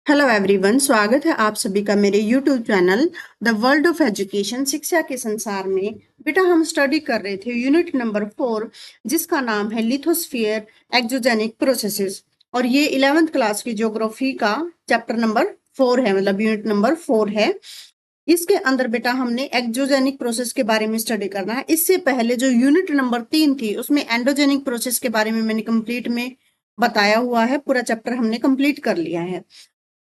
Hello everyone, स्वागत है आप सभी का मेरे YouTube channel the world of education, शिक्षा के संसार में। बेटा हम स्टडी कर रहे थे यूनिट नंबर 4, जिसका नाम है लिथोस्फीयर एक्सोजेनिक प्रोसेसेस। और ये 11th क्लास की ज्योग्राफी का चैप्टर नंबर 4 है, मतलब यूनिट नंबर 4 है। इसके अंदर बेटा हमने एक्सोजेनिक प्रोसेस के बारे में स्टडी करना है। इससे पहले जो यूनिट नंबर 3 थी उसमें एंडोजेनिक प्रोसेस के बारे में मैंने कंप्लीट में बताया हुआ है, पूरा चैप्टर हमने कंप्लीट कर लिया है।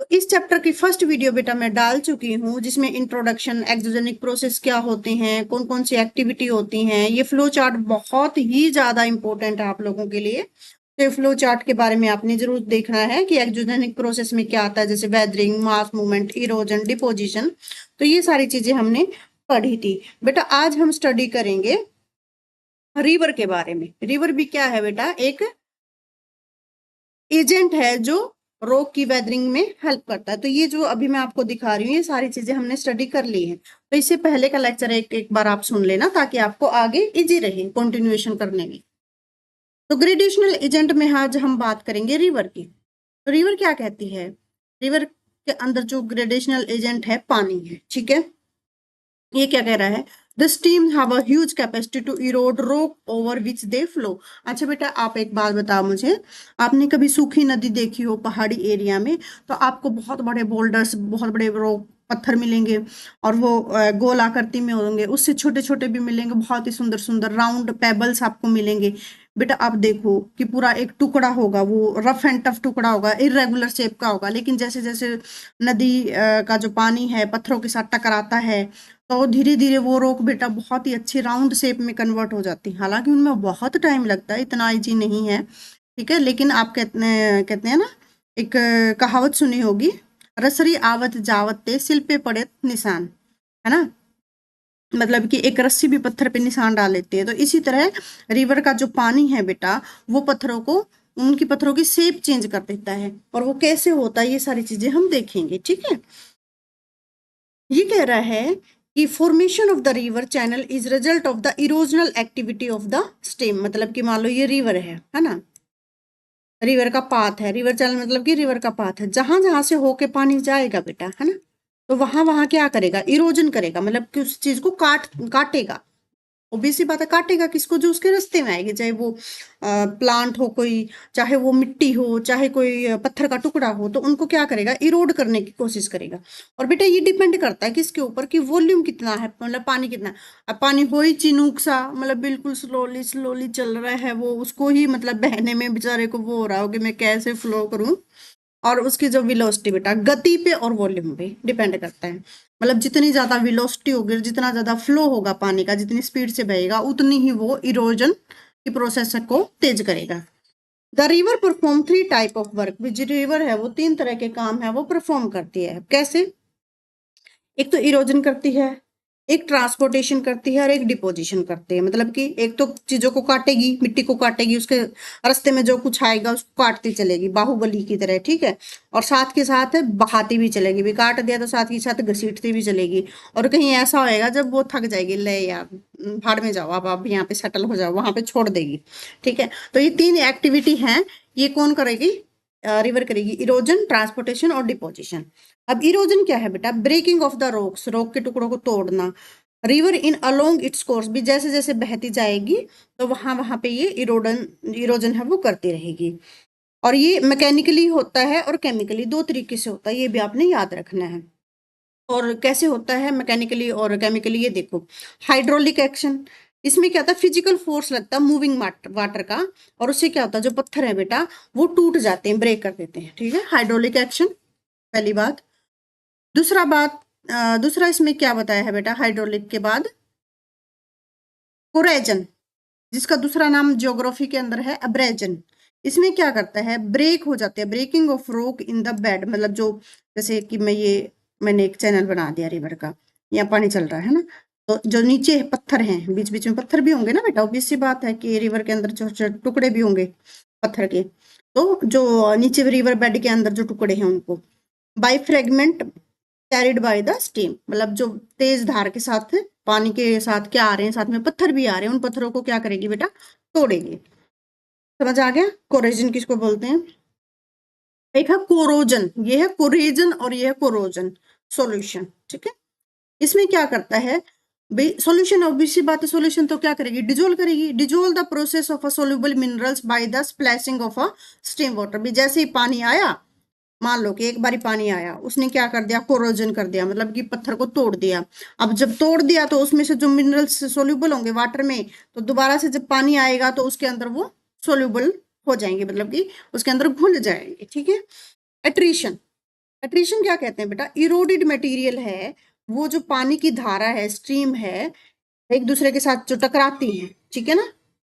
तो इस चैप्टर की फर्स्ट वीडियो बेटा मैं डाल चुकी हूँ, जिसमें इंट्रोडक्शन, एक्सोजेनिक प्रोसेस क्या होते हैं, कौन कौन सी एक्टिविटी होती हैं। ये फ्लो चार्ट बहुत ही ज्यादा इंपॉर्टेंट है आप लोगों के लिए। तो फ्लो चार्ट के बारे में आपने जरूर देखना है कि एक्सोजेनिक प्रोसेस में क्या आता है, जैसे weathering, mass movement, erosion, deposition. तो ये सारी चीजें हमने पढ़ी थी। बेटा आज हम स्टडी करेंगे रिवर के बारे में। रिवर भी क्या है बेटा, एक एजेंट है जो रॉक की वेदरिंग में हेल्प करता है। तो ये जो अभी मैं आपको दिखा रही हूँ, ये सारी चीजें हमने स्टडी कर ली है। तो इससे पहले का लेक्चर एक बार आप सुन लेना, ताकि आपको आगे इजी रहे कंटिन्यूएशन करने में। तो ग्रेडेशनल एजेंट में आज हम बात करेंगे रिवर की। तो रिवर क्या कहती है? रिवर के अंदर जो ग्रेडेशनल एजेंट है पानी है, ठीक है। ये क्या कह रहा है? The stream have a huge capacity to erode rock over which they flow. अच्छा बेटा, आप एक बात बताओ मुझे, आपने कभी सूखी नदी देखी हो पहाड़ी एरिया में, तो आपको बहुत बड़े बोल्डर्स, बहुत बड़े रॉक पत्थर मिलेंगे, और वो गोल आकृति में होंगे। उससे छोटे छोटे भी मिलेंगे, बहुत ही सुंदर सुंदर राउंड पेबल्स आपको मिलेंगे। बेटा आप देखो कि पूरा एक टुकड़ा होगा, वो रफ एंड टफ टुकड़ा होगा, इरेगुलर शेप का होगा, लेकिन जैसे जैसे नदी का जो पानी है पत्थरों के साथ टकराता है, तो धीरे धीरे वो रॉक बेटा बहुत ही अच्छी राउंड शेप में कन्वर्ट हो जाती है। हालांकि उनमें बहुत टाइम लगता है, इतना इजी नहीं है, ठीक है। लेकिन आप कहते हैं ना, एक कहावत सुनी होगी, रसरी आवत जावत ते सिल पे पड़े निशान, है ना। मतलब कि एक रस्सी भी पत्थर पे निशान डाल लेती है। तो इसी तरह रिवर का जो पानी है बेटा, वो पत्थरों को, उनकी पत्थरों की शेप चेंज कर देता है। और वो कैसे होता है, ये सारी चीजें हम देखेंगे, ठीक है। ये कह रहा है कि formation of the river channel is result of the erosional activity of the stem. मतलब कि मान लो ये रिवर है ना, रिवर का पाथ है। रिवर चैनल मतलब कि रिवर का पाथ है, जहां जहां से होके पानी जाएगा बेटा, है ना, तो वहां वहां क्या करेगा, इरोजन करेगा, मतलब कि उस चीज को काटेगा। ओबीसी बात है, काटेगा किसको? जो उसके रास्ते में आएगी, चाहे वो प्लांट हो कोई, चाहे वो मिट्टी हो, चाहे कोई पत्थर का टुकड़ा हो, तो उनको क्या करेगा, इरोड करने की कोशिश करेगा। और बेटा ये डिपेंड करता है किसके ऊपर, कि वॉल्यूम कितना है, मतलब पानी कितना है। अब पानी हो ही चिनूक सा, मतलब बिल्कुल स्लोली स्लोली चल रहा है, वो उसको ही मतलब बहने में बेचारे को वो हो रहा हो कि मैं कैसे फ्लो करूं। और उसकी जो वेलोसिटी बेटा, गति पे और वॉल्यूम पे डिपेंड करता है। मतलब जितनी ज्यादा वेलोसिटी होगी, जितना ज्यादा फ्लो होगा पानी का, जितनी स्पीड से बहेगा, उतनी ही वो इरोजन की प्रोसेस को तेज करेगा। The river perform 3 type of work. जो रिवर है वो 3 तरह के काम है वो परफॉर्म करती है। कैसे? एक तो इरोजन करती है, एक ट्रांसपोर्टेशन करती है, और एक डिपोजिशन करती है। मतलब कि एक तो चीजों को काटेगी, मिट्टी को काटेगी, उसके रास्ते में जो कुछ आएगा उसको काटती चलेगी, बाहुबली की तरह, ठीक है। और साथ के साथ बहाती भी चलेगी, भी काट दिया तो साथ के साथ घसीटती भी चलेगी। और कहीं ऐसा होएगा जब वो थक जाएगी, ले यार भाड़ में जाओ, अब आप यहाँ पे सेटल हो जाओ, वहां पे छोड़ देगी, ठीक है। तो ये 3 एक्टिविटी हैं, ये कौन करेगी? रिवर करेगी, इरोजन, ट्रांसपोर्टेशन और डिपोजिशन। अब इरोजन क्या है बेटा? Breaking of the rocks, rock के टुकड़ों को तोड़ना। River in along its course, भी जैसे जैसे बहती जाएगी तो वहां वहां पे ये इरोजन है वो करती रहेगी। और ये मैकेनिकली होता है और केमिकली, 2 तरीके से होता है, ये भी आपने याद रखना है। और कैसे होता है मैकेनिकली और केमिकली, ये देखो। हाइड्रोलिक एक्शन, इसमें क्या होता है, फिजिकल फोर्स लगता है मूविंग वाटर का, और उससे क्या होता है, जो पत्थर है बेटा वो टूट जाते हैं, ब्रेक कर देते हैं, ठीक है। हाइड्रोलिक एक्शन पहली बात। दूसरा इसमें क्या बताया है बेटा, हाइड्रोलिक के बाद कोरेजन, जिसका दूसरा नाम ज्योग्राफी के अंदर है अब्रेजन। इसमें क्या करता है, ब्रेक हो जाते हैं, breaking of rock in the bed. मतलब जो, जैसे कि मैंने एक चैनल बना दिया रिवर का, यहाँ पानी चल रहा है ना, तो जो नीचे पत्थर हैं, बीच बीच में पत्थर भी होंगे ना बेटा, obvious सी बात है कि रिवर के अंदर छोटे छोटे टुकड़े भी होंगे पत्थर के। तो जो नीचे रिवर बेड के अंदर जो टुकड़े हैं उनको by fragment carried by the steam, मतलब जो तेज धार के साथ, पानी के साथ क्या आ रहे हैं, साथ में पत्थर भी आ रहे हैं, उन पत्थरों को क्या करेगी बेटा, तोड़ेगी। समझ आ गया? कोरेजन किसको बोलते हैं? एक है कोरोजन, ये है कोरेजन और ये है कोरोजन सॉल्यूशन, ठीक है। इसमें क्या करता है भाई, सॉल्यूशन ऑब्वियसली बात है, सॉल्यूशन तो क्या करेगी, डिजोल्व करेगी। Dissolve the process of a soluble minerals by the splashing of a steam water. भी जैसे ही पानी आया, मान लो कि एक बारी पानी आया, उसने क्या कर दिया, कोरोजन कर दिया, मतलब कि पत्थर को तोड़ दिया। अब जब तोड़ दिया तो उसमें से जो मिनरल्स सोल्यूबल होंगे वाटर में, तो दोबारा से जब पानी आएगा तो उसके अंदर वो सोल्यूबल हो जाएंगे, मतलब कि उसके अंदर घुल जाएंगे, ठीक है। एट्रीशन, एट्रीशन क्या कहते हैं बेटा, इरोडेड मटेरियल है, वो जो पानी की धारा है, स्ट्रीम है, एक दूसरे के साथ जो टकराती है, ठीक है ना,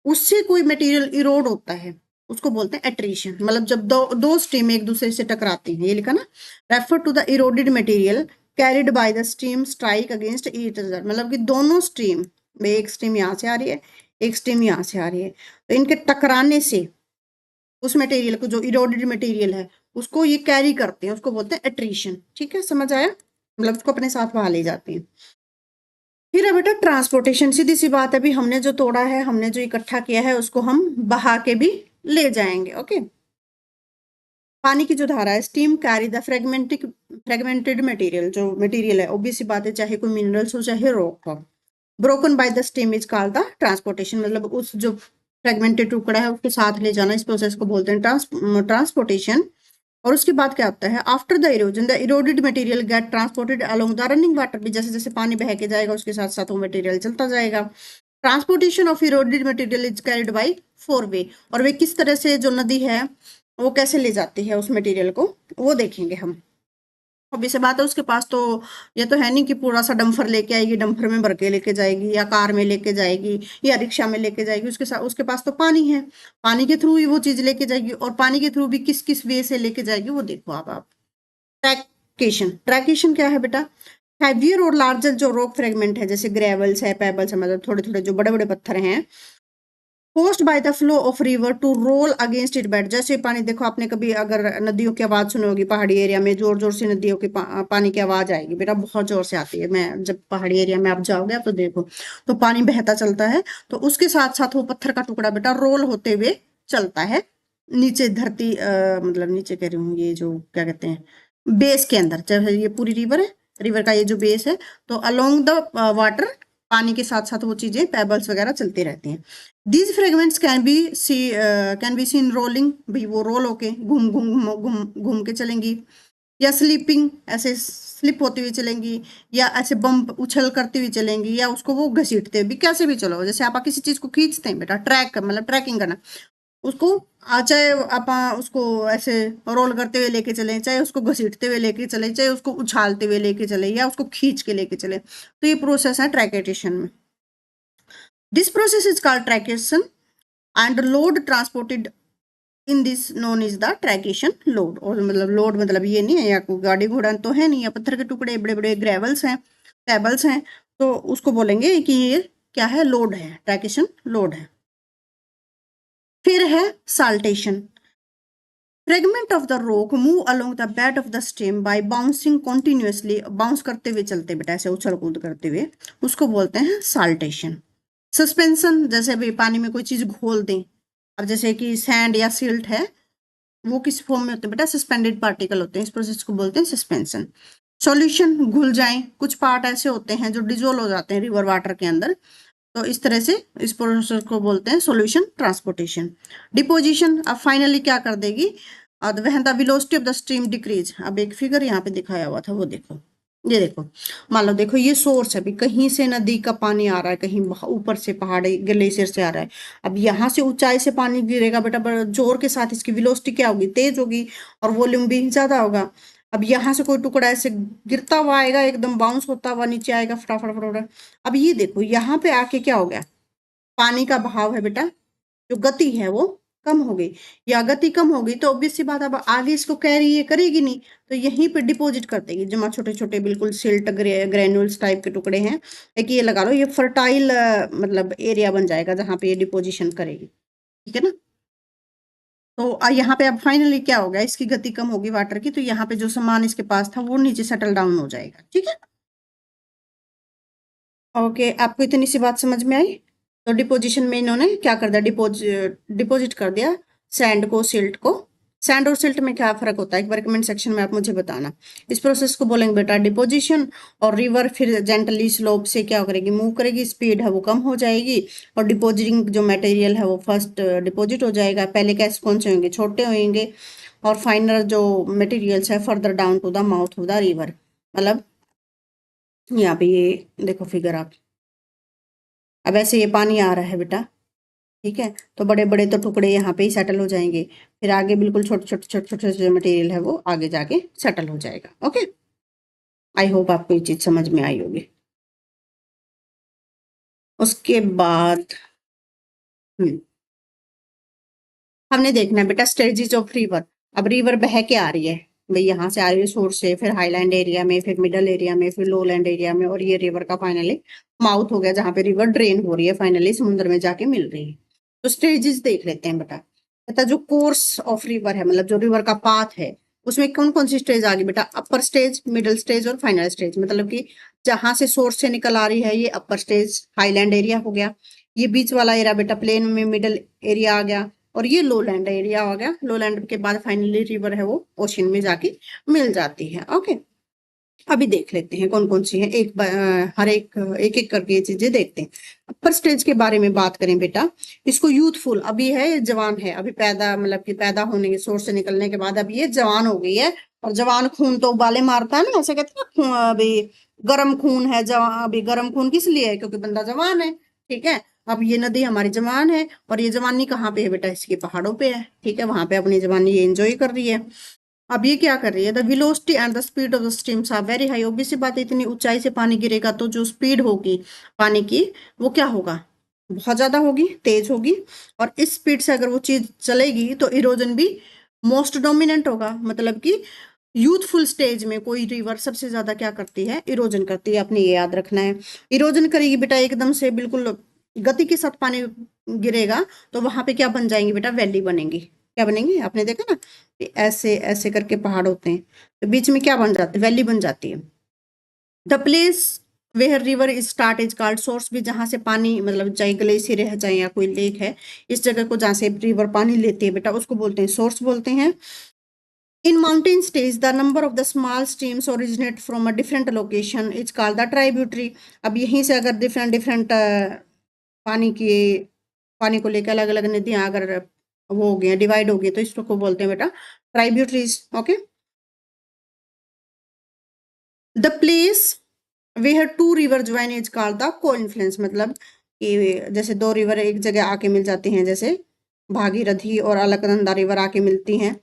उससे कोई मटेरियल इरोड होता है, उसको बोलते हैं एट्रीशन। मतलब जब दो स्ट्रीम एक दूसरे से टकराती हैं, ये लिखा ना, refer to the eroded material carried by the stream strike against each other. मतलब कि दोनों स्ट्रीम में, एक स्ट्रीम यहाँ से आ रही है, एक स्ट्रीम यहाँ से आ रही है, तो इनके टकराने से उस मटेरियल को, जो इरोडेड मटेरियल है, उसको ये कैरी करते हैं, उसको बोलते हैं एट्रीशन, ठीक है, समझ आया, मतलब उसको अपने साथ वहां ले जाते हैं। फिर है बेटा ट्रांसपोर्टेशन, सीधी सी बात है, अभी हमने जो तोड़ा है, हमने जो इकट्ठा किया है, उसको हम बहा के भी ले जाएंगे, ओके। पानी की जो धारा है, steam carry the fragmented material, जो मटेरियल है, ऑब्वियस सी बात है, चाहे कोई मिनरल्स हो चाहे रॉक हो, broken by the steam is called the transportation. मतलब उस जो फ्रेगमेंटेड टुकड़ा है उसके साथ ले जाना, इस प्रोसेस को बोलते हैं ट्रांसपोर्टेशन। और उसके बाद क्या होता है, after the erosion the eroded material get transported along the running water. भी जैसे जैसे पानी बह के जाएगा, उसके साथ साथ वो मटेरियल चलता जाएगा। Transportation of eroded material is carried by four way. और वे किस तरह से, जो नदी है वो कैसे ले जाती है उस मटेरियल को, वो देखेंगे हम। obvious सी बात है, उसके पास तो ये तो है नहीं कि पूरा सा डंफर लेके आएगी, डंफर में भर के लेके जाएगी, या कार में लेके जाएगी, या रिक्शा में लेके जाएगी। उसके साथ उसके पास तो पानी है, पानी के थ्रू ही वो चीज लेके जाएगी, और पानी के थ्रू भी किस किस वे से लेके जाएगी वो देखो आप। ट्रैकेशन, ट्रैकेशन क्या है बेटा, हैवियर और लार्जर जो रॉक फ्रेगमेंट है, जैसे ग्रेवल्स है, पेबल्स है, मतलब थोड़े थोड़े जो बड़े बड़े पत्थर हैं, post by the flow of river to roll against it bed. जैसे पानी, देखो आपने कभी अगर नदियों की आवाज सुनी होगी, पहाड़ी एरिया में जोर जोर से नदियों के पानी की आवाज आएगी बेटा, बहुत जोर से आती है। मैं जब पहाड़ी एरिया में आप जाओगे आप तो देखो, तो पानी बहता चलता है, तो उसके साथ साथ वो पत्थर का टुकड़ा बेटा रोल होते हुए चलता है नीचे धरती, मतलब नीचे कह रही हूँ, ये जो क्या कहते हैं बेस के अंदर, चाहे ये पूरी रिवर है, रिवर का ये जो बेस है, तो अलोंग द वाटर पानी के साथ साथ वो चीजें पेबल्स वगैरह चलती रहती हैं। These fragments can be seen rolling, भाई वो रोल होके घूम घूम घूम घूम के चलेंगी, या स्लीपिंग, ऐसे स्लिप होती हुई चलेंगी, या ऐसे बम्प उछल करती हुई चलेंगी, या उसको वो घसीटते हुए भी, कैसे भी चलो। जैसे आप किसी चीज को खींचते हैं बेटा, ट्रैक मतलब ट्रैकिंग करना, उसको चाहे आप उसको ऐसे रोल करते हुए लेके चले, चाहे उसको घसीटते हुए लेके चले, चाहे उसको उछालते हुए लेके चले, या उसको खींच के लेके चले, तो ये प्रोसेस है ट्रैकेटेशन में। This process is called traction and load transported in this known is the traction load. और मतलब लोड मतलब ये नहीं है या कोई गाड़ी घोड़ा तो है नहीं, या पत्थर के टुकड़े बड़े बड़े ग्रेवल्स हैं, पेबल्स हैं, तो उसको बोलेंगे कि ये क्या है, लोड है, ट्रैकेशन लोड है। फिर है saltation, fragment of the rock move along the bed of the stream by bouncing continuously. Bounce करते हुए चलते बेटा, ऐसे उछल कूद करते हुए, उसको बोलते हैं साल्टेशन। सस्पेंशन, जैसे भी पानी में कोई चीज घोल दें, अब जैसे कि सैंड या सिल्ट है, वो किस फॉर्म में होते हैं बेटा, सस्पेंडेड पार्टिकल होते हैं, इस प्रोसेस को बोलते हैं सस्पेंशन। सॉल्यूशन, घुल जाएं, कुछ पार्ट ऐसे होते हैं जो डिजोल्व हो जाते हैं रिवर वाटर के अंदर, तो इस तरह से इस प्रोसेस को बोलते हैं सॉल्यूशन ट्रांसपोर्टेशन। डिपोजिशन, अब फाइनली क्या कर देगी, when the velocity of the stream decrease. अब एक फिगर यहाँ पे दिखाया हुआ था, वो देखो, ये देखो, मान लो देखो ये सोर्स है, अभी कहीं से नदी का पानी आ रहा है, कहीं ऊपर से पहाड़ी ग्लेशियर से आ रहा है। अब यहाँ से ऊंचाई से पानी गिरेगा बेटा, बड़ा जोर के साथ, इसकी वेलोसिटी क्या होगी, तेज होगी, और वॉल्यूम भी ज्यादा होगा। अब यहाँ से कोई टुकड़ा ऐसे गिरता हुआ आएगा, एकदम बाउंस होता हुआ नीचे आएगा फटाफट फटाफट। अब ये देखो यहाँ पे आके क्या हो गया, पानी का बहाव है बेटा, जो गति है वो कम हो गई, या गति कम हो गई तो ऑब्वियस सी बात, अब आगे इसको कैरी ये करेगी नहीं, तो यहीं पे डिपॉजिट कर देगी, जमा छोटे छोटे बिल्कुल सिल्ट ग्रेन्यूल्स टाइप के टुकड़े हैं, एक ये लगा लो, ये फर्टाइल मतलब एरिया बन जाएगा जहां पे ये डिपोजिशन करेगी, ठीक है ना। तो यहाँ पे अब फाइनली क्या हो गया, इसकी गति कम होगी वाटर की, तो यहाँ पे जो सामान इसके पास था वो नीचे सेटल डाउन हो जाएगा, ठीक है। ओके, आपको इतनी सी बात समझ में आई। तो डिपोजिशन में इन्होंने क्या कर दिया, डिपोजिट कर दिया सैंड को, सिल्ट को सैंड और सिल्ट में क्या फर्क होता है एक बार कमेंट सेक्शन में आप मुझे बताना। इस प्रोसेस को बोलेंगे बेटा डिपोजिशन। और रिवर फिर जेंटली स्लोप से क्या करेगी, मूव करेगी, स्पीड है वो कम हो जाएगी। और डिपोजिटिंग जो मटेरियल है वो फर्स्ट डिपोजिट हो जाएगा, पहले कैसे कौन से होंगे, छोटे होंगे। और फाइनल जो मटेरियल्स है further down to the mouth of the river. मतलब यहाँ पे ये देखो फिगर आप, अब ऐसे ये पानी आ रहा है बेटा, ठीक है, तो बड़े बड़े तो टुकड़े यहाँ पे ही सेटल हो जाएंगे, फिर आगे बिल्कुल छोटे छोटे छोटे छोटे जो मटेरियल है वो आगे जाके सेटल हो जाएगा। ओके, आई होप आपको ये चीज समझ में आई होगी। उसके बाद हमने देखना है बेटा स्टेजेस ऑफ रिवर। अब रिवर बह के आ रही है भाई, यहाँ से आ रही है सोर्स से, फिर हाईलैंड एरिया में, फिर मिडल एरिया में, फिर लोलैंड एरिया में, और ये रिवर का फाइनली माउथ हो गया जहाँ पे रिवर ड्रेन हो रही है, फाइनली समुद्र में जाके मिल रही है। तो स्टेजेस देख लेते हैं बेटा। बेटा जो कोर्स ऑफ रिवर है, मतलब जो रिवर का पाथ है, उसमें कौन कौन सी स्टेज आ गई बेटा, अपर स्टेज, मिडिल स्टेज और फाइनल स्टेज। मतलब कि जहां से सोर्स से निकल आ रही है ये अपर स्टेज हाईलैंड एरिया हो गया, ये बीच वाला एरिया बेटा प्लेन में मिडिल एरिया आ गया, और ये लो लैंड एरिया हो गया। लो लैंड के बाद फाइनली रिवर है वो ओशन में जाके मिल जाती है। ओके, अभी देख लेते हैं कौन कौन सी है, हर एक एक एक करके ये चीजें देखते हैं। अपर स्टेज के बारे में बात करें बेटा, इसको यूथफुल, अभी है जवान है, अभी पैदा मतलब कि पैदा होने के सोर्स से निकलने के बाद अभी ये जवान हो गई है। और जवान खून तो उबाले मारता है ना, ऐसे कहते हैं ना, अभी गर्म खून है जवान, अभी गर्म खून किस लिए है, क्योंकि बंदा जवान है। ठीक है, अब ये नदी हमारी जवान है, और ये जवानी कहाँ पे है बेटा, इसके पहाड़ों पे है। ठीक है, वहां पे अपनी जवानी ये एंजॉय कर रही है। अब ये क्या कर रही है, the velocity and the speed of the streams are very high. Obvious सी बात है, इतनी ऊंचाई से पानी गिरेगा तो जो स्पीड होगी पानी की वो क्या होगा, बहुत ज्यादा होगी, तेज होगी। और इस स्पीड से अगर वो चीज चलेगी तो इरोजन भी मोस्ट डोमिनेंट होगा। मतलब कि यूथफुल स्टेज में कोई रिवर सबसे ज्यादा क्या करती है, इरोजन करती है, अपने ये याद रखना है। इरोजन करेगी बेटा एकदम से बिल्कुल गति के साथ पानी गिरेगा, तो वहां पे क्या बन जाएंगी बेटा, वैली बनेंगी। क्या बनेंगी, आपने देखा ना कि ऐसे ऐसे करके पहाड़ होते हैं, तो बीच में क्या बन जाती है, वैली बन जाती है। The place where river is start is called source. भी जहां से पानी मतलब चाहे ग्लेशियर है चाहे या कोई लेक है, इस जगह को जहां से रिवर पानी लेती है बेटा उसको बोलते हैं सोर्स बोलते हैं। In mountain states, the number of the small streams originate from a different location is called the tributary. अब यहीं से अगर डिफरेंट डिफरेंट पानी की पानी को लेकर अलग अलग नदियां अगर वो हो गई डिवाइड हो गई तो इसको बोलते हैं बेटा tributaries. Okay, the place where two river join is called the confluence. मतलब कि जैसे दो रिवर एक जगह आके मिल जाती हैं, जैसे भागीरथी और अलकनंदा रिवर आके मिलती हैं,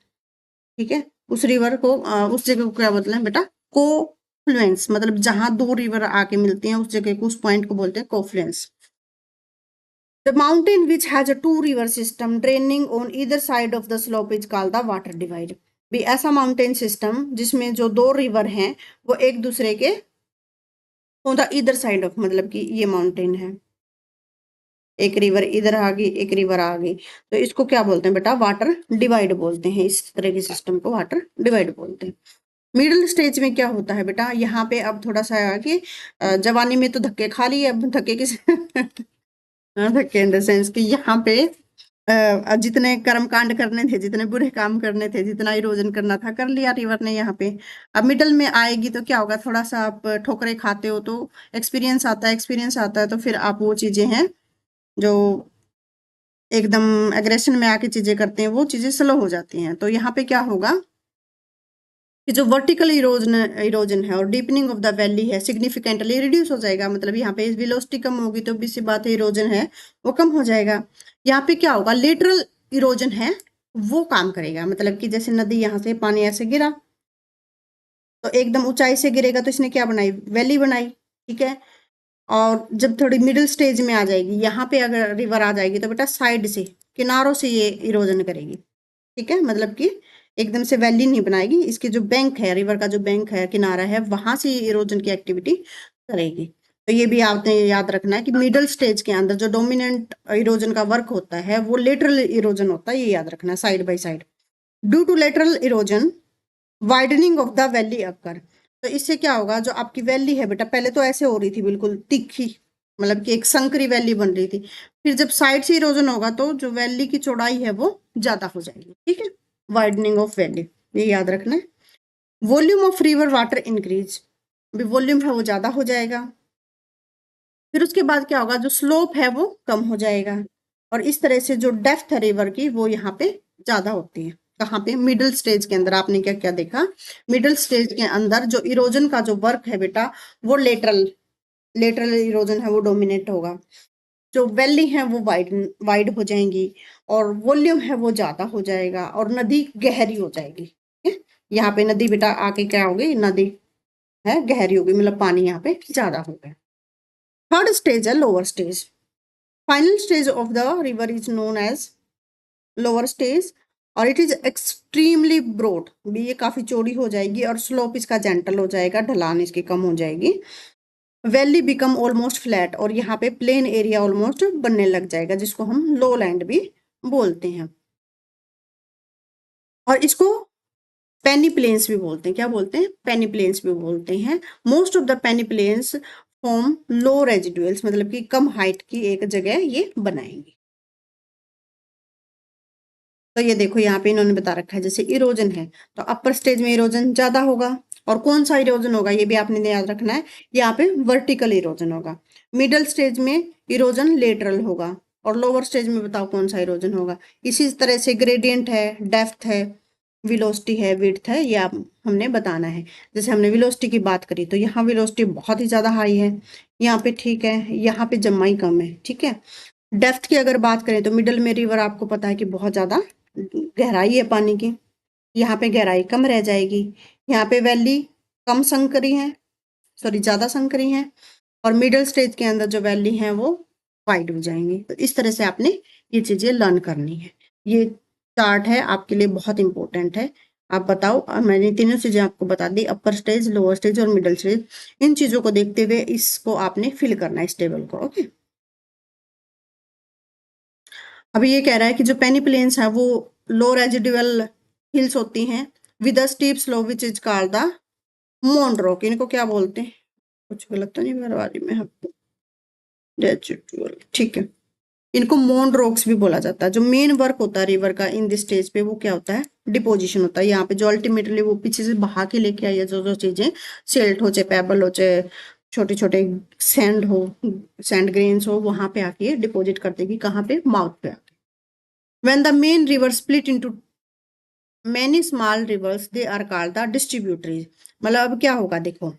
ठीक है, उस रिवर को उस जगह को क्या बोलते हैं बेटा, कोफ्लुएंस। मतलब जहां दो रिवर आके मिलती हैं उस जगह को, उस पॉइंट को बोलते हैं confluence. The mountain which has a two river system draining on either side of the slope is called the water divide. भी ऐसा माउंटेन सिस्टम जिसमें जो दो रिवर हैं वो एक दूसरे के on the either side of, मतलब कि ये माउंटेन है, एक रिवर इधर आ गई एक रिवर आ गई, तो इसको क्या बोलते हैं बेटा, वाटर डिवाइड बोलते हैं। इस तरह के सिस्टम को वाटर डिवाइड बोलते हैं। मिडिल स्टेज में क्या होता है बेटा, यहाँ पे अब थोड़ा सा कि जवानी में तो धक्के खा लिए, अब धक्के किस धक्के इन द सेंस कि यहाँ पे जितने कर्म कांड करने थे, जितने बुरे काम करने थे, जितना इरोजन करना था कर लिया रिवर ने यहाँ पे। अब मिडल में आएगी तो क्या होगा, थोड़ा सा आप ठोकरे खाते हो तो एक्सपीरियंस आता है, एक्सपीरियंस आता है तो फिर आप वो चीजें हैं जो एकदम एग्रेशन में आके चीजें करते हैं वो चीजें स्लो हो जाती हैं। तो यहाँ पे क्या होगा कि जो वर्टिकल इरोजन है और डीपनिंग ऑफ द वैली है सिग्निफिकेंटली रिड्यूस हो जाएगा। मतलब यहाँ पे वेलोसिटी कम होगी तो बीच सी बात है इरोजन है वो कम हो जाएगा। यहाँ पे क्या होगा, लेटरल इरोजन है वो काम करेगा। मतलब कि जैसे नदी यहाँ से पानी ऐसे गिरा तो एकदम ऊंचाई से गिरेगा तो इसने क्या बनाई, वैली बनाई, ठीक है। और जब थोड़ी मिडिल स्टेज में आ जाएगी, यहाँ पे अगर रिवर आ जाएगी तो बेटा साइड से किनारों से ये इरोजन करेगी, ठीक है। मतलब कि एकदम से वैली नहीं बनाएगी, इसके जो बैंक है, रिवर का जो बैंक है, किनारा है, वहां से इरोजन की एक्टिविटी करेगी। तो ये भी आपने याद रखना है कि मिडिल स्टेज के अंदर जो डोमिनेंट इरोजन का वर्क होता है वो लेटरल इरोजन होता है, ये याद रखना, side by side. Due to lateral erosion widening of the valley occur. तो इससे क्या होगा, जो आपकी वैली है बेटा पहले तो ऐसे हो रही थी बिल्कुल तिखी, मतलब कि एक संकरी वैली बन रही थी, फिर जब साइड से इरोजन होगा तो जो वैली की चौड़ाई है वो ज्यादा हो जाएगी, ठीक है। वाइडनिंग ऑफ वैली, ये याद रखना है। Volume of river water increase, अभी वॉल्यूम है वो ज्यादा हो जाएगा। फिर उसके बाद क्या होगा, जो स्लोप है वो कम हो जाएगा। और इस तरह से जो डेप्थ है रिवर की वो यहाँ पे ज्यादा होती है। कहाँ पे, मिडिल स्टेज के अंदर आपने क्या क्या देखा, मिडिल स्टेज के अंदर जो इरोजन का जो वर्क है बेटा, वो लेटरल लेटरल इरोजन है वो डोमिनेट होगा। जो वैली है वो वाइड वाइड हो जाएंगी और वॉल्यूम है वो ज्यादा हो जाएगा और नदी गहरी हो जाएगी। ठीक है? यहाँ पे नदी बेटा आके क्या होगी, नदी है गहरी होगी, मतलब पानी यहाँ पे ज्यादा होगा। थर्ड स्टेज है lower stage. Final stage of the river is known as lower stage और इट इज एक्सट्रीमली ब्रॉड, भी ये काफी चौड़ी हो जाएगी और स्लोप इसका जेंटल हो जाएगा, ढलान इसकी कम हो जाएगी। वैली बिकम ऑलमोस्ट फ्लैट, और यहाँ पे प्लेन एरिया ऑलमोस्ट बनने लग जाएगा, जिसको हम लो लैंड भी बोलते हैं। और इसको पेनी प्लेन्स भी बोलते हैं, क्या बोलते हैं, पेनी प्लेन्स भी बोलते हैं। Most of the peneplains form low residuals, मतलब कि कम हाइट की एक जगह ये बनाएंगे। तो ये देखो यहाँ पे इन्होंने बता रखा है, जैसे इरोजन है तो अपर स्टेज में इरोजन ज्यादा होगा, और कौन सा इरोजन होगा ये भी आपने याद रखना है, यहाँ पे वर्टिकल इरोजन होगा। मिडल स्टेज में इरोजन लेटरल होगा, और लोअर स्टेज में बताओ कौन सा इरोजन होगा। इसी तरह से ग्रेडियंट है, डेप्थ है, विलोसिटी है, विड्थ है, ये आप हमने बताना है। जैसे हमने विलोसिटी की बात करी तो यहाँ विलोसिटी बहुत ही ज्यादा हाई है, यहाँ पे ठीक है, यहाँ पे जम्मा ही कम है। ठीक है, डेप्थ की अगर बात करें तो मिडल में रिवर आपको पता है कि बहुत ज्यादा गहराई है पानी की, यहाँ पे गहराई कम रह जाएगी। यहाँ पे वैली कम संकरी है, सॉरी ज्यादा संकरी है, और मिडिल स्टेज के अंदर जो वैली है वो वाइड हो जाएंगी। तो इस तरह से आपने ये चीजें लर्न करनी है। ये चार्ट है आपके लिए बहुत इंपॉर्टेंट है। आप बताओ, मैंने तीनों चीजें आपको बता दी, अपर स्टेज, लोअर स्टेज और मिडिल स्टेज। इन चीजों को देखते हुए इसको आपने फिल करना है इस टेबल को। ओके, अभी ये कह रहा है कि जो पेनी प्लेन्स है वो लो रेजिडुअल हिल्स होती हैं with a steep slope which is called the मोन रॉक। इनको क्या बोलते हैं, कुछ गलत तो नहीं बरवारी में आपको, रेजिडुअल, ठीक है। इनको मोन रॉक्स भी बोला जाता है। जो मेन वर्क होता है रिवर का इन दिस स्टेज पे वो क्या होता है, डिपोजिशन होता है। यहाँ पे जो अल्टीमेटली वो पीछे से बहा के लेके आई है जो जो चीजें, सेल्ट हो चाहे पेबल हो चाहे छोटे छोटे सैंड हो, सैंड ग्रेन्स हो, वहां पे आके डिपोजिट कर देगी, कहाँ पे, माउथ पे आके। When the main river split into many small rivers, they are called the distributaries। मतलब अब क्या होगा देखो,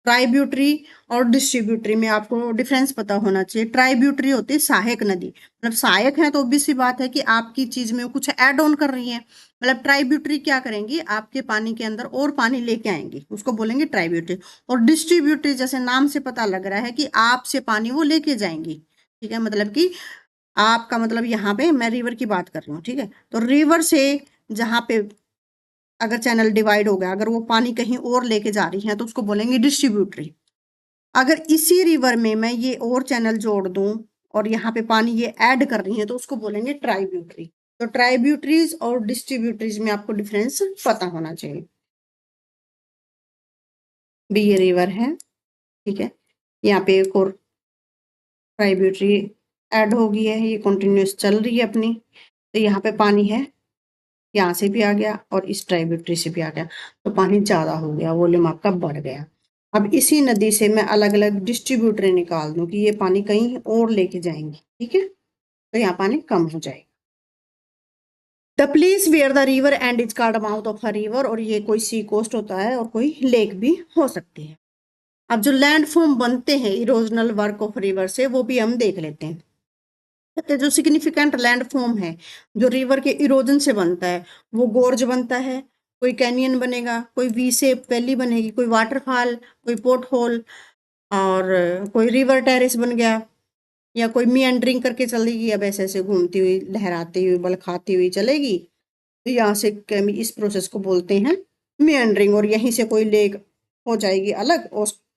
ट्राइब्यूटरी और डिस्ट्रीब्यूटरी में आपको डिफरेंस पता होना चाहिए। ट्राइब्यूटरी होती है सहायक नदी, मतलब सहायक है तो ऑब्वियस सी बात है कि आपकी चीज में कुछ ऐड ऑन कर रही है। मतलब ट्राइब्यूटरी क्या करेंगी, आपके पानी के अंदर और पानी लेके आएंगी, उसको बोलेंगे ट्राइब्यूटरी। और डिस्ट्रीब्यूटरी जैसे नाम से पता लग रहा है कि आपसे पानी वो लेके जाएंगी। ठीक है, मतलब कि आपका मतलब यहाँ पे मैं रिवर की बात कर रही हूँ। ठीक है, तो रिवर से जहाँ पे अगर चैनल डिवाइड हो गया, अगर वो पानी कहीं और लेके जा रही है तो उसको बोलेंगे डिस्ट्रीब्यूटरी। अगर इसी रिवर में मैं ये और चैनल जोड़ दूं और यहाँ पे पानी ये ऐड कर रही है तो उसको बोलेंगे ट्राइब्यूटरी। तो ट्राइब्यूटरीज और डिस्ट्रीब्यूटरीज में आपको डिफरेंस पता होना चाहिए। भी ये रिवर है, ठीक है, यहाँ पे एक और ट्राइब्यूटरी ऐड हो गई है, ये कंटिन्यूस चल रही है अपनी। तो यहाँ पे पानी है, यहाँ से भी आ गया और इस ट्राइब्यूटरी से भी आ गया, तो पानी ज्यादा हो गया, वॉल्यूम आपका बढ़ गया। अब इसी नदी से मैं अलग अलग डिस्ट्रीब्यूटरी निकाल दूं कि ये पानी कहीं और लेके जाएंगे। ठीक है, तो यहाँ पानी कम हो जाएगा। The place where the river end is called mouth of a river, और ये कोई सी कोस्ट होता है और कोई लेक भी हो सकती है। अब जो लैंडफॉर्म बनते हैं इरोजनल वर्क ऑफ रिवर से वो भी हम देख लेते हैं। तो जो सिग्निफिकेंट लैंडफॉर्म है जो रिवर के इरोजन से बनता है, वो गोर्ज बनता है, कोई कैनियन बनेगा, कोई वी शेप वैली बनेगी, कोई वाटरफॉल, कोई पोर्ट होल, और कोई रिवर टेरेस बन गया, या कोई मीएंडरिंग करके चलेगी, अब ऐसे ऐसे घूमती हुई लहराती हुई बल खाती हुई चलेगी। तो यहाँ से इस प्रोसेस को बोलते हैं मीएंडरिंग। और यहीं से कोई लेक हो जाएगी अलग,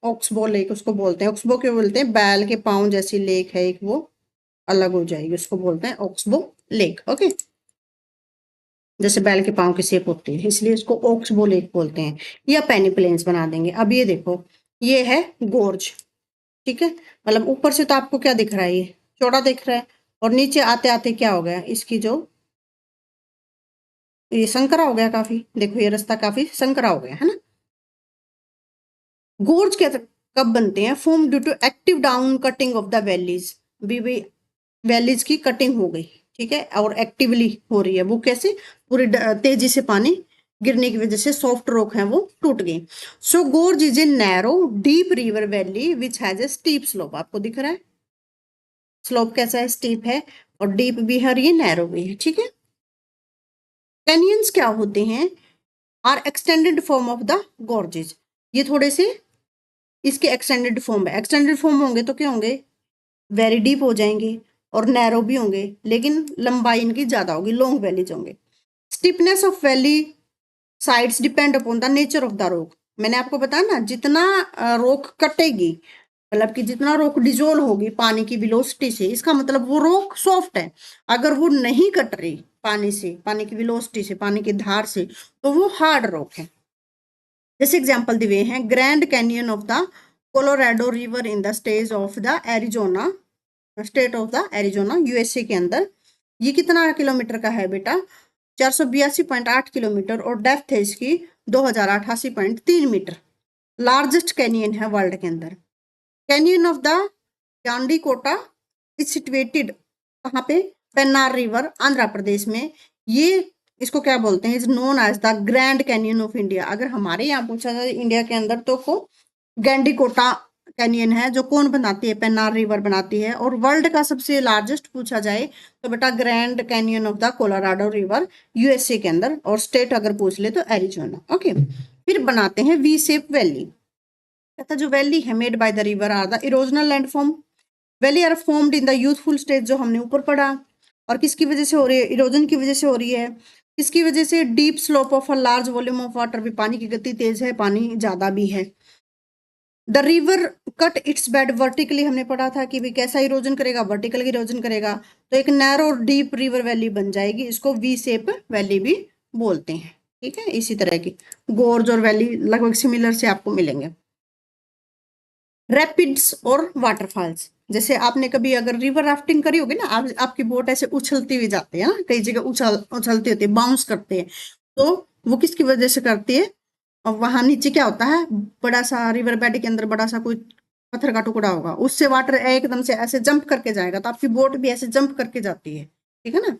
ऑक्सबो लेक उसको बोलते हैं। ऑक्सबो क्यों बोलते हैं, बैल के पाँव जैसी लेक है एक, वो अलग हो जाएगी, उसको बोलते हैं ऑक्सबो लेक। ओके, जैसे बैल के पाँव की शेप होती है इसलिए इसको ऑक्सबो लेक बोलते हैं, या पेनी प्लेन्स बना देंगे। अब ये देखो, ये है गोर्ज। ठीक है, मतलब ऊपर से तो आपको क्या दिख रहा है, ये चौड़ा दिख रहा है, और नीचे आते आते क्या हो गया, इसकी जो ये संकरा हो गया काफी, देखो ये रास्ता काफी संकरा हो गया है ना। गोर्ज कब बनते हैं? Form due to active down cutting of the valleys, भी वैलीज की कटिंग हो गई, ठीक है, और एक्टिवली हो रही है वो। कैसे? पूरी तेजी से पानी गिरने की वजह से सॉफ्ट रॉक है वो टूट गई। So gorge is a narrow deep river valley which has a steep slope. आपको दिख रहा है स्लोप कैसा है? स्टीप है, और डीप भी है और ये नैरो भी है, ठीक है। कैनियंस क्या होते हैं? Are extended form of the gorges. ये थोड़े से इसके एक्सटेंडेड फॉर्म है। एक्सटेंडेड फॉर्म होंगे तो क्या होंगे? वेरी डीप हो जाएंगे और नैरो भी होंगे, लेकिन लंबाई इनकी ज्यादा होगी, लॉन्ग वैलीज होंगे। Stiffness of valley sides depend upon the nature of the rock. मैंने आपको बताया ना, जितना रॉक कटेगी, मतलब कि जितना रॉक डिजोल्व होगी पानी की वेलोसिटी से, इसका मतलब वो रॉक सॉफ्ट है। अगर वो नहीं कट रही पानी से, पानी की वेलोसिटी से, पानी की धार से, तो वो हार्ड रॉक है। जैसे एग्जांपल दिए हैं, grand Canyon of the Colorado river in the state of the Arizona, state of the Arizona, USA के अंदर। ये कितना किलोमीटर का है बेटा? 482.8 किलोमीटर, और डेप्थ है इसकी 2088.3 मीटर। लार्जेस्ट कैनियन है वर्ल्ड के अंदर। Canyon of the Gandikota is situated कहाँ पे? पेन्नार रिवर, आंध्र प्रदेश में। ये इसको क्या बोलते हैं? Is known as the Grand Canyon of India. अगर हमारे यहाँ पूछा जाए इंडिया के अंदर, तो को गैंडीकोटा कैनियन है, जो कौन बनाती है? पेन्नार रिवर बनाती है। और वर्ल्ड का सबसे लार्जेस्ट पूछा जाए तो बेटा grand Canyon of the Colorado river, USA के अंदर। और स्टेट अगर पूछ ले तो एरिजोना। ओके, फिर बनाते हैं वी शेप वैली। कहता जो वैली है made by the river are the erosional landform. Valley are formed in the youthful stage, जो हमने ऊपर पढ़ा। और किसकी वजह से हो रही है? इरोजन की वजह से हो रही है। किसकी वजह से? Deep slope of a large volume of water, भी पानी की गति तेज है, पानी ज्यादा भी है। The river cut it's bed vertically, हमने पढ़ा था कि भी कैसा इरोजन करेगा? वर्टिकल इरोजन करेगा, तो एक नैरो और डीप रिवर वैली बन जाएगी। इसको वी शेप वैली भी बोलते हैं, ठीक है। इसी तरह की गोर्ज और वैली लगभग सिमिलर से आपको मिलेंगे। रैपिड्स और वाटरफॉल्स, जैसे आपने कभी अगर रिवर राफ्टिंग करी होगी ना, आपकी बोट ऐसे उछलती हुई जाती है ना, कई जगह उछलती होती है, बाउंस करते हैं, तो वो किसकी वजह से करती है? और वहां नीचे क्या होता है? बड़ा सा रिवर बेड के अंदर बड़ा सा कोई पत्थर का टुकड़ा होगा, उससे वाटर एकदम से ऐसे जंप करके जाएगा, तो आपकी बोट भी ऐसे जंप करके जाती है, ठीक है ना।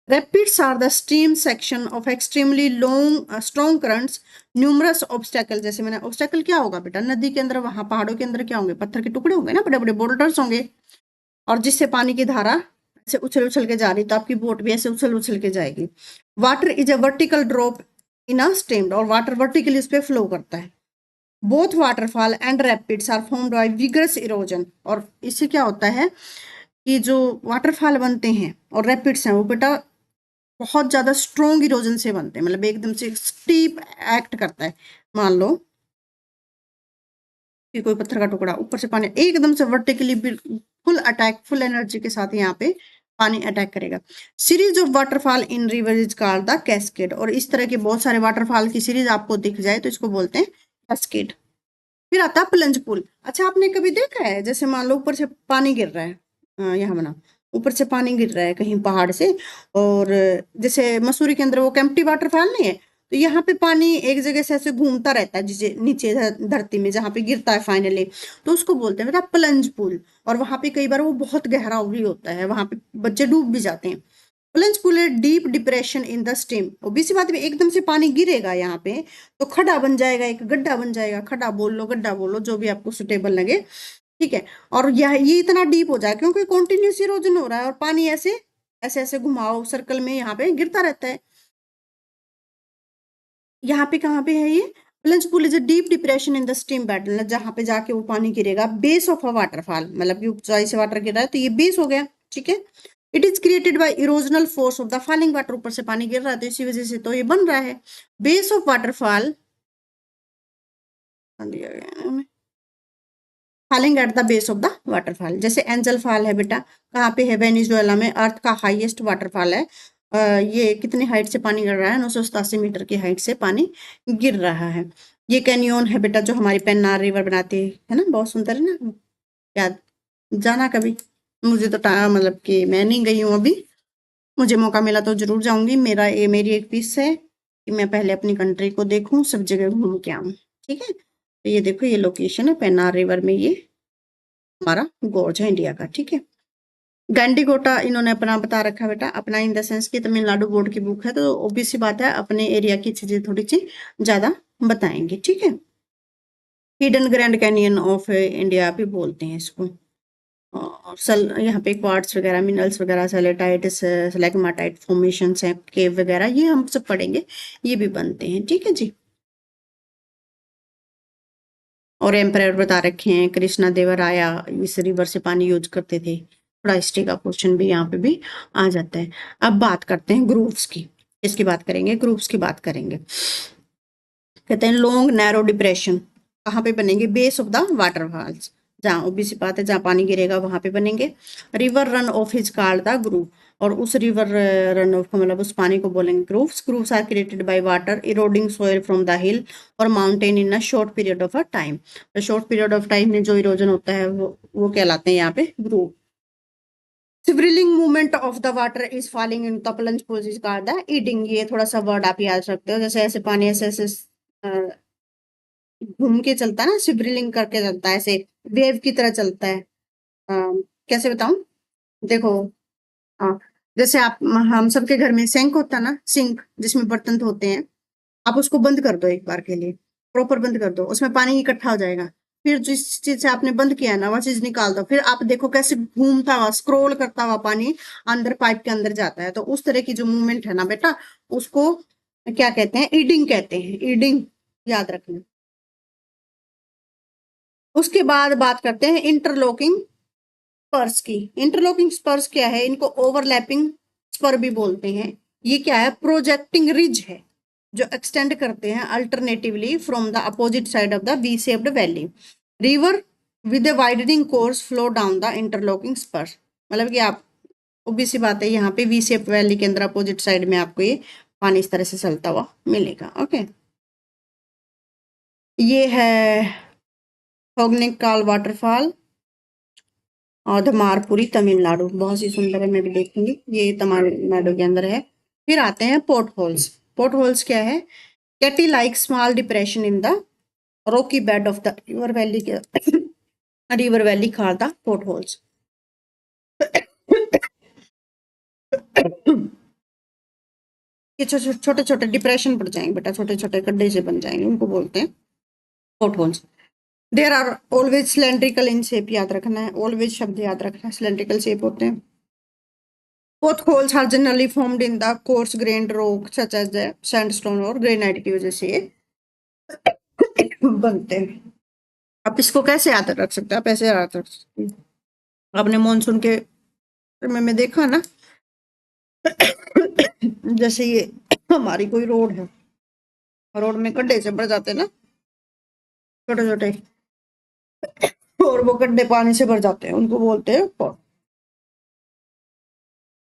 Rapids are the stream section of extremely long strong currents, numerous obstacle। जैसे मैंने obstacle क्या होगा बेटा? नदी के अंदर, वहां पहाड़ों के अंदर क्या होंगे? पत्थर के टुकड़े होंगे ना, बड़े बड़े बोल्डर्स होंगे, और जिससे पानी की धारा ऐसे उछल उछल के जा रही, तो आपकी बोट भी ऐसे उछल उछल के जाएगी। Water is a vertical drop in a stream, और वाटर वर्टिकली इस पे फ्लो करता है। Both waterfall and rapids are formed by vigorous erosion, और इससे क्या होता है कि जो वाटरफॉल बनते हैं और रैपिड्स हैं, वो बेटा बहुत ज्यादा स्ट्रोंग इरोजन से बनते हैं, मतलब एकदम से स्टीप एक्ट करता है। मान लो कि कोई पत्थर का टुकड़ा, ऊपर से पानी एकदम से vertically full attack, full energy के साथ यहाँ पे पानी अटैक करेगा। Series of waterfall in river is called the cascade, और इस तरह के बहुत सारे वाटरफॉल की सीरीज आपको दिख जाए तो इसको बोलते हैं कैस्केड। फिर आता है प्लंज पूल। अच्छा, आपने कभी देखा है, जैसे मान लो ऊपर से पानी गिर रहा है, यहाँ बना, ऊपर से पानी गिर रहा है कहीं पहाड़ से, और जैसे मसूरी के अंदर वो केम्प्टी वाटरफॉल नहीं है, तो यहाँ पे पानी एक जगह से ऐसे घूमता रहता है, जिसे नीचे धरती में जहाँ पे गिरता है फाइनली, तो उसको बोलते हैं बेटा प्लंज पूल। और वहां पे कई बार वो बहुत गहरा भी होता है, वहां पे बच्चे डूब भी जाते हैं। प्लंज पूल है deep depression in the stream. OBC बात में एकदम से पानी गिरेगा यहाँ पे, तो खड्डा बन जाएगा, एक गड्ढा बन जाएगा, खड्डा बोल लो, गड्ढा बोलो, जो भी आपको सुटेबल लगे, ठीक है। और यह ये इतना डीप हो जाए क्योंकि कॉन्टिन्यूस इरोजन हो रहा है, और पानी ऐसे ऐसे ऐसे घुमाओ सर्कल में यहाँ पे गिरता रहता है। यहाँ पे कहाँ पे है ये? Plunge pool is a deep depression in the stream bed, जहाँ पे जाके वो पानी गिरेगा। बेस ऑफ अ वाटरफॉल, मतलब कि ऊंचाई से वाटर गिर रहा है तो ये बेस हो गया, ठीक है। It is created by erosional force of the falling water, ऊपर से पानी गिर रहा है तो इसी वजह से तो ये बन रहा है। बेस ऑफ वाटरफॉल दिया गया, falling at the base of the waterfall. जैसे एंजल फॉल है बेटा, कहाँ पे है? वेनेजुएला में, अर्थ का हाईएस्ट वाटरफॉल है। ये कितनी हाइट से पानी गिर रहा है? 987 मीटर की हाइट से पानी गिर रहा है। ये कैनियन है बेटा, जो हमारी पेन्नार रिवर बनाती है ना, बहुत सुंदर है ना। याद जाना कभी, मुझे तो मतलब कि मैं नहीं गई हूँ अभी, मुझे मौका मिला तो जरूर जाऊंगी। मेरी एक विश है कि मैं पहले अपनी कंट्री को देखूं, सब जगह घूम के आऊं। ठीक है, तो ये देखो, ये लोकेशन है पेन्नार रिवर में, ये हमारा गोर्ज है इंडिया का। ठीक है, गंडीकोटा इन्होंने अपना बता रखा है बेटा, अपना इन द सेंस की तमिलनाडु बोर्ड की बुक है, तो ऑब्वियस सी बात है अपने एरिया की चीजें थोड़ी सी ज्यादा बताएंगे। ठीक है, hidden grand Canyon of India भी बोलते हैं इसको। और यहाँ पे क्वार्ट्स वगैरह, मिनरल्स वगैरह, सेलेटाइट, स्लैगमाटाइट फॉर्मेशंस हैं, केव वगैरह, ये हम सब पढ़ेंगे, ये भी बनते हैं। ठीक है जी। और एम्परर बता रखे हैं, कृष्णा देवराया इस रिवर से पानी यूज करते थे। थोड़ा हिस्ट्री का क्वेश्चन भी यहाँ पे भी आ जाता है। अब बात करते हैं ग्रुप्स की। इसकी बात करेंगे, ग्रुप्स की बात करेंगे। कहते हैं लॉन्ग नैरो डिप्रेशन कहाँ पे बनेंगे? बेस ऑफ द वाटरफॉल्स, जहाँ ओबीसी बात है, जहाँ पानी गिरेगा वहां पे बनेंगे। River run of is called the group, और उस रिवर रन ऑफ को मतलब उस पानी को बोलेंगे groups. Groups are created by water eroding soil from the hill और mountain in a short period of a time. तो शॉर्ट पीरियड ऑफ टाइम में जो इरोजन होता है वो कहलाते हैं यहाँ पे group. Swirling movement of the water is falling in the plunge pose is called the eddying. ये थोड़ा सा वर्ड आप याद रखते हो, जैसे ऐसे पानी ऐसे ऐसे घूम के चलता है ना, स्विलिंग करके चलता है, ऐसे वेव की तरह चलता है। कैसे बताऊं? देखो, हाँ, जैसे आप हम सबके घर में सिंक होता है ना, सिंक जिसमें बर्तन धोते हैं, आप उसको बंद कर दो एक बार के लिए, प्रॉपर बंद कर दो, उसमें पानी इकट्ठा हो जाएगा। फिर जिस चीज से आपने बंद किया है ना, वो चीज निकाल दो, फिर आप देखो कैसे घूमता हुआ, स्क्रॉल करता हुआ पानी अंदर पाइप के अंदर जाता है। तो उस तरह की जो मूवमेंट है ना बेटा, उसको क्या कहते हैं? ईडिंग कहते हैं, ईडिंग, याद रखना। उसके बाद बात करते हैं इंटरलॉकिंग स्पर्स की। इंटरलॉकिंग स्पर्स क्या है? इनको ओवरलैपिंग स्पर भी बोलते हैं। ये क्या है? प्रोजेक्टिंग रिज है जो एक्सटेंड करते हैं alternatively from the opposite side of the V shaped valley. River with a widening course flow down the interlocking spurs. मतलब कि आप, obvious सी बात है, यहाँ पे वी शेप वैली के अंदर अपोजिट साइड में आपको ये पानी इस तरह से चलता हुआ मिलेगा। ओके, ये है होगनेकाल वाटरफॉल और धमारपुरी तमिलनाडु, बहुत ही सुंदर है, मैं भी देखूंगी, ये तमिलनाडु के अंदर है। फिर आते हैं पोर्ट होल्स। पोर्ट होल्स क्या है? Kettle like small depression in the rocky bed of the river valley के river valley called the potholes. ये छोटे छोटे डिप्रेशन पड़ जाएंगे बेटा, छोटे छोटे गड्ढे से बन जाएंगे, उनको बोलते हैं pot holes. There are always cylindrical in shape, याद रखना है, ऑलवेज शब्द याद रखना है, सिलेंड्रिकल शेप होते हैं। Both holes are generally formed in the coarse grained rock such as the sandstone और ग्रेनाइट की वजह से ये बनते हैं। आप इसको कैसे याद रख सकते हैं? आप ऐसे याद रख सकते हैं, आपने मानसून के में देखा ना, जैसे ये हमारी कोई रोड है, रोड में गड्ढे से भर जाते हैं ना, छोटे छोटे, और वो गड्ढे पानी से भर जाते हैं, उनको बोलते हैं पॉट।